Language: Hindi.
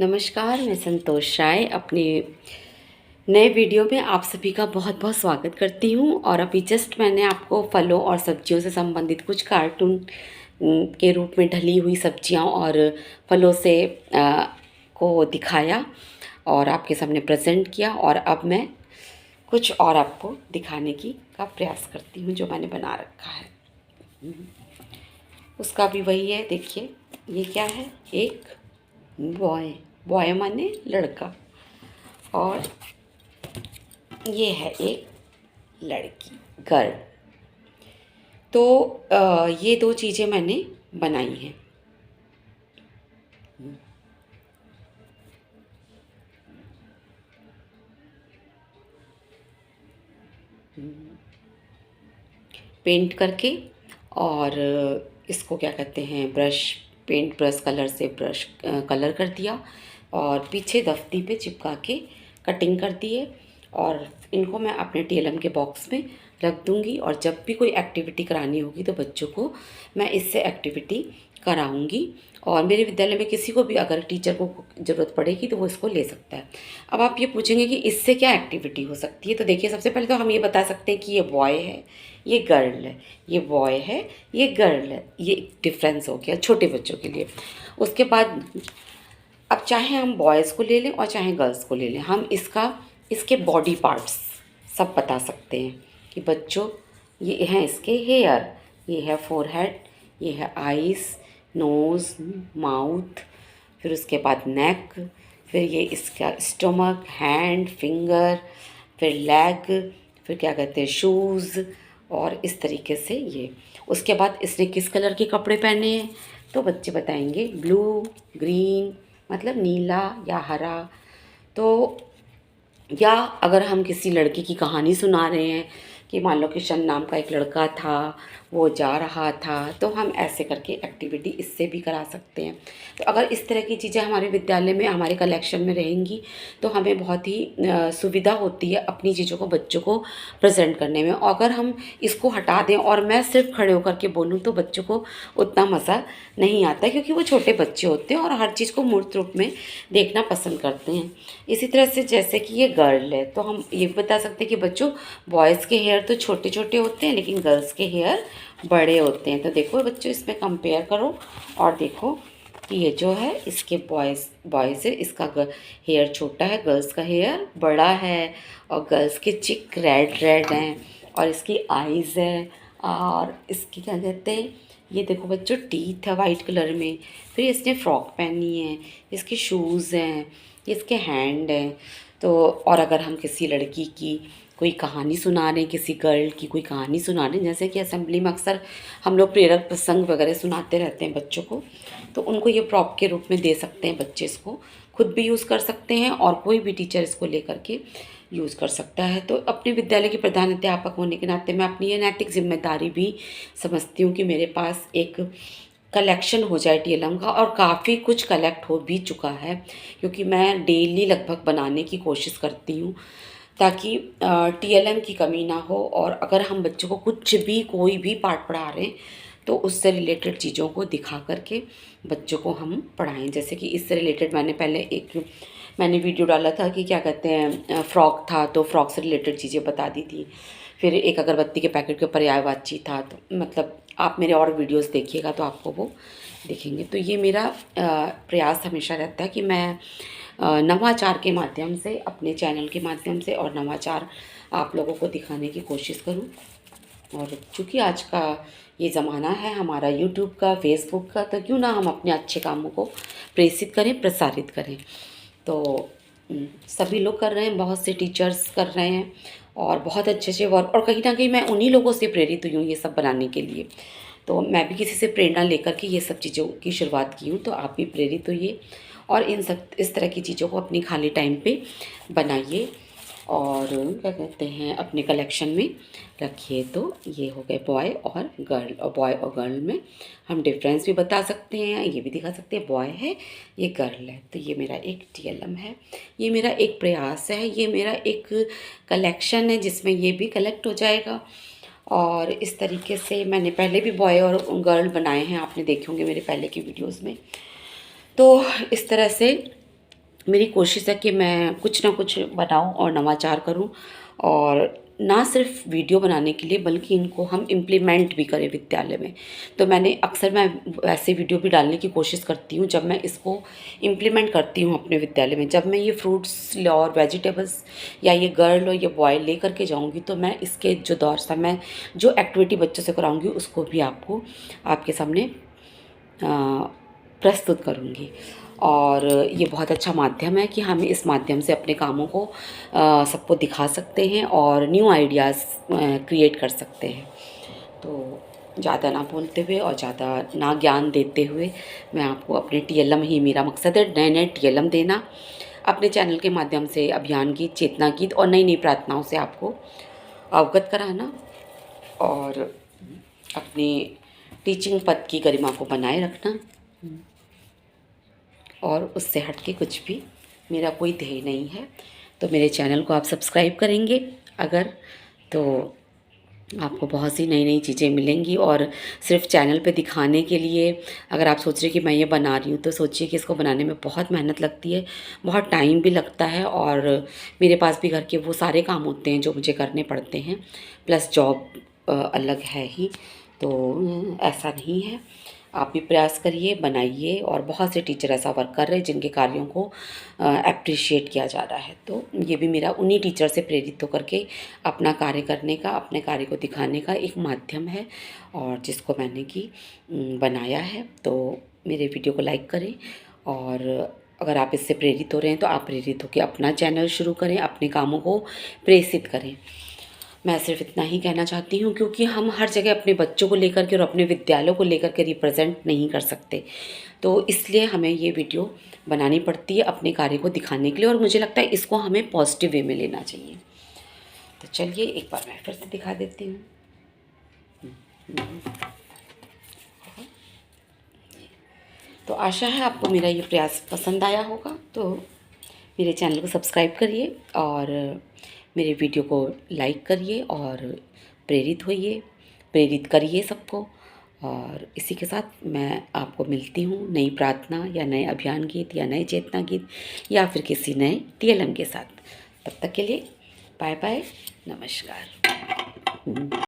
नमस्कार, मैं संतोष राय अपने नए वीडियो में आप सभी का बहुत बहुत स्वागत करती हूँ। और अभी जस्ट मैंने आपको फलों और सब्जियों से संबंधित कुछ कार्टून के रूप में ढली हुई सब्जियाँ और फलों से को दिखाया और आपके सामने प्रेजेंट किया। और अब मैं कुछ और आपको दिखाने का प्रयास करती हूँ जो मैंने बना रखा है। उसका भी वही है, देखिए ये क्या है, एक बॉय, बॉय माने लड़का, और ये है एक लड़की, गर्ल। तो ये दो चीज़ें मैंने बनाई हैं। पेंट करके, और इसको क्या कहते हैं, ब्रश, पेंट ब्रश कलर से ब्रश कलर कर दिया और पीछे दफ्ती पे चिपका के कटिंग कर दिए। और इनको मैं अपने टीएलएम के बॉक्स में रख दूंगी, और जब भी कोई एक्टिविटी करानी होगी तो बच्चों को मैं इससे एक्टिविटी कराऊंगी। और मेरे विद्यालय में किसी को भी अगर टीचर को ज़रूरत पड़ेगी तो वो इसको ले सकता है। अब आप ये पूछेंगे कि इससे क्या एक्टिविटी हो सकती है, तो देखिए सबसे पहले तो हम ये बता सकते हैं कि ये बॉय है, ये गर्ल है, ये बॉय है, ये गर्ल है। ये डिफरेंस हो गया छोटे बच्चों के लिए। उसके बाद अब चाहे हम बॉयज़ को ले लें और चाहे गर्ल्स को ले लें, हम इसके बॉडी पार्ट्स सब बता सकते हैं कि बच्चों ये हैं इसके हेयर, ये है फोरहेड, ये है आईज, नोज़, माउथ, फिर उसके बाद नेक, फिर ये इसका स्टमक, हैंड, फिंगर, फिर लेग, फिर क्या कहते हैं शूज़, और इस तरीके से ये। उसके बाद इसने किस कलर के कपड़े पहने हैं, तो बच्चे बताएंगे ब्लू, ग्रीन मतलब नीला या हरा। तो या अगर हम किसी लड़के की कहानी सुना रहे हैं कि मान लो किशन नाम का एक लड़का था, वो जा रहा था, तो हम ऐसे करके एक्टिविटी इससे भी करा सकते हैं। तो अगर इस तरह की चीज़ें हमारे विद्यालय में हमारे कलेक्शन में रहेंगी तो हमें बहुत ही सुविधा होती है अपनी चीज़ों को बच्चों को प्रेजेंट करने में। और अगर हम इसको हटा दें और मैं सिर्फ खड़े होकर के बोलूँ तो बच्चों को उतना मज़ा नहीं आता, क्योंकि वो छोटे बच्चे होते हैं और हर चीज़ को मूर्त रूप में देखना पसंद करते हैं। इसी तरह से जैसे कि ये गर्ल है, तो हम ये बता सकते हैं कि बच्चों बॉयज़ के हेयर तो छोटे छोटे होते हैं लेकिन गर्ल्स के हेयर बड़े होते हैं। तो देखो बच्चों, इसमें कंपेयर करो और देखो कि ये जो है इसके बॉयज़ है, इसका हेयर छोटा है, गर्ल्स का हेयर बड़ा है, और गर्ल्स के चिक रेड रेड हैं, और इसकी आईज़ है, और इसकी क्या कहते हैं, ये देखो बच्चों टीथ है वाइट कलर में, फिर इसने फ्रॉक पहनी है, इसके शूज़ हैं, इसके हैंड हैं। तो और अगर हम किसी लड़की की कोई कहानी सुना रहे हैं, किसी गर्ल की कोई कहानी सुना रहे हैं, जैसे कि असेंबली में अक्सर हम लोग प्रेरक प्रसंग वगैरह सुनाते रहते हैं बच्चों को, तो उनको ये प्रॉप के रूप में दे सकते हैं। बच्चे इसको खुद भी यूज़ कर सकते हैं और कोई भी टीचर इसको लेकर के यूज़ कर सकता है। तो अपने विद्यालय के प्रधान अध्यापक होने के नाते मैं अपनी ये नैतिक जिम्मेदारी भी समझती हूँ कि मेरे पास एक कलेक्शन हो जाए टीएलएम का, और काफ़ी कुछ कलेक्ट हो भी चुका है, क्योंकि मैं डेली लगभग बनाने की कोशिश करती हूँ ताकि टीएलएम की कमी ना हो। और अगर हम बच्चों को कुछ भी कोई भी पाठ पढ़ा रहे हैं तो उससे रिलेटेड चीज़ों को दिखा करके बच्चों को हम पढ़ाएं। जैसे कि इससे रिलेटेड मैंने वीडियो डाला था कि क्या कहते हैं, फ्रॉक था तो फ्रॉक से रिलेटेड चीज़ें बता दी थी। फिर एक अगरबत्ती के पैकेट के पर्यायवाची था, तो मतलब आप मेरे और वीडियोस देखिएगा तो आपको वो दिखेंगे। तो ये मेरा प्रयास हमेशा रहता है कि मैं नवाचार के माध्यम से, अपने चैनल के माध्यम से और नवाचार आप लोगों को दिखाने की कोशिश करूं। और चूँकि आज का ये ज़माना है हमारा यूट्यूब का, फेसबुक का, तो क्यों ना हम अपने अच्छे कामों को प्रेषित करें, प्रसारित करें। तो सभी लोग कर रहे हैं, बहुत से टीचर्स कर रहे हैं और बहुत अच्छे अच्छे वर्क, और कहीं ना कहीं मैं उन्हीं लोगों से प्रेरित हुई हूँ ये सब बनाने के लिए। तो मैं भी किसी से प्रेरणा लेकर के ये सब चीज़ों की शुरुआत की हूँ, तो आप भी प्रेरित होइए और इस तरह की चीज़ों को अपनी खाली टाइम पे बनाइए और क्या कहते हैं अपने कलेक्शन में रखिए। तो ये हो गए बॉय और गर्ल, और बॉय और गर्ल में हम डिफरेंस भी बता सकते हैं, ये भी दिखा सकते हैं बॉय है ये गर्ल है। तो ये मेरा एक टीएलएम है, ये मेरा एक प्रयास है, ये मेरा एक कलेक्शन है जिसमें ये भी कलेक्ट हो जाएगा। और इस तरीके से मैंने पहले भी बॉय और गर्ल बनाए हैं, आपने देखे होंगे मेरे पहले की वीडियोज़ में। तो इस तरह से मेरी कोशिश है कि मैं कुछ ना कुछ बनाऊं और नवाचार करूं, और ना सिर्फ वीडियो बनाने के लिए बल्कि इनको हम इम्प्लीमेंट भी करें विद्यालय में। तो मैं वैसे वीडियो भी डालने की कोशिश करती हूँ जब मैं इसको इम्प्लीमेंट करती हूँ अपने विद्यालय में। जब मैं ये फ्रूट्स और वेजिटेबल्स या ये गर्ल और ये बॉय ले करके जाऊँगी, तो मैं इसके जो दौर समय जो एक्टिविटी बच्चों से कराऊँगी उसको भी आपके सामने प्रस्तुत करूँगी। और ये बहुत अच्छा माध्यम है कि हम इस माध्यम से अपने कामों को सबको दिखा सकते हैं और न्यू आइडियाज़ क्रिएट कर सकते हैं। तो ज़्यादा ना बोलते हुए और ज़्यादा ना ज्ञान देते हुए, मैं आपको अपने टीएलएम ही मेरा मकसद है, नए नए टीएलएम देना, अपने चैनल के माध्यम से अभियान गीत, चेतना गीत और नई नई प्रार्थनाओं से आपको अवगत कराना और अपने टीचिंग पद की गरिमा को बनाए रखना। और उससे हट के कुछ भी मेरा कोई ध्येय नहीं है। तो मेरे चैनल को आप सब्सक्राइब करेंगे अगर, तो आपको बहुत सी नई नई चीज़ें मिलेंगी। और सिर्फ चैनल पे दिखाने के लिए अगर आप सोच रहे कि मैं ये बना रही हूँ, तो सोचिए कि इसको बनाने में बहुत मेहनत लगती है, बहुत टाइम भी लगता है, और मेरे पास भी घर के वो सारे काम होते हैं जो मुझे करने पड़ते हैं, प्लस जॉब अलग है ही। तो ऐसा नहीं है, आप भी प्रयास करिए, बनाइए। और बहुत से टीचर ऐसा वर्क कर रहे हैं जिनके कार्यों को अप्रिशिएट किया जा रहा है। तो ये भी मेरा उन्हीं टीचर से प्रेरित होकर के अपना कार्य करने का, अपने कार्य को दिखाने का एक माध्यम है, और जिसको मैंने बनाया है। तो मेरे वीडियो को लाइक करें, और अगर आप इससे प्रेरित हो रहे हैं तो आप प्रेरित होकर अपना चैनल शुरू करें, अपने कामों को प्रेषित करें। मैं सिर्फ इतना ही कहना चाहती हूँ, क्योंकि हम हर जगह अपने बच्चों को लेकर के और अपने विद्यालयों को लेकर के रिप्रेजेंट नहीं कर सकते, तो इसलिए हमें ये वीडियो बनानी पड़ती है अपने कार्य को दिखाने के लिए, और मुझे लगता है इसको हमें पॉजिटिव वे में लेना चाहिए। तो चलिए एक बार मैं फिर से दिखा देती हूँ। तो आशा है आपको मेरा ये प्रयास पसंद आया होगा। तो मेरे चैनल को सब्सक्राइब करिए और मेरे वीडियो को लाइक करिए और प्रेरित होइए, प्रेरित करिए सबको। और इसी के साथ मैं आपको मिलती हूँ नई प्रार्थना या नए अभियान गीत या नए चेतना गीत या फिर किसी नए टीएलएम के साथ। तब तक के लिए बाय बाय, नमस्कार।